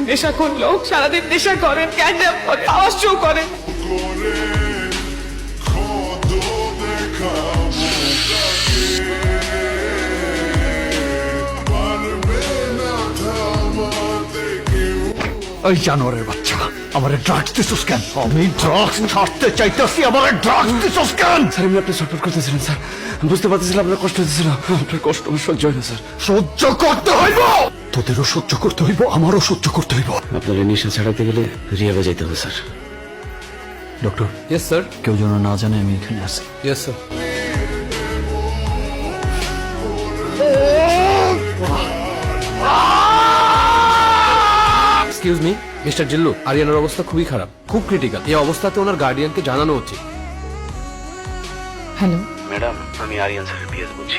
নেশা করলো, সারাদিন নেশা করেন, ক্যান্ডাম করে, আওয়াজ শো করেন। ওই জানোয়ারের বাচ্চা, আমার ড্রাগস দিছস কেন? আমি ড্রাগস ছাড়তে চাইতেছি, আমার ড্রাগস দিছস কেন? স্যার আমি আপনি সাপোর্ট করতেছিলেন স্যার, বুঝতে পারতেছিলাম আপনার কষ্ট হতেছিল, আপনার কষ্ট আমার সহ্য হয় না স্যার। সহ্য করতে হইব, তোদেরও সহ্য করতে হইব, আমারও সহ্য করতে হইব। আপনার এই নেশা ছাড়াতে গেলে রিয়াবে যাইতে হবে স্যার। Doctor, yes sir. কেউ যেন না জানে আমি এখানে আছি। Yes sir. Excuse me mister Jillu, আরিয়ানার অবস্থা খুবই খারাপ, খুব ক্রিটিক্যাল। এই অবস্থাতে ওনার গার্ডিয়ানকে জানানো উচিত। হ্যালো, ম্যাডাম আমি আরিয়ান স্যারের পিএস বলছি।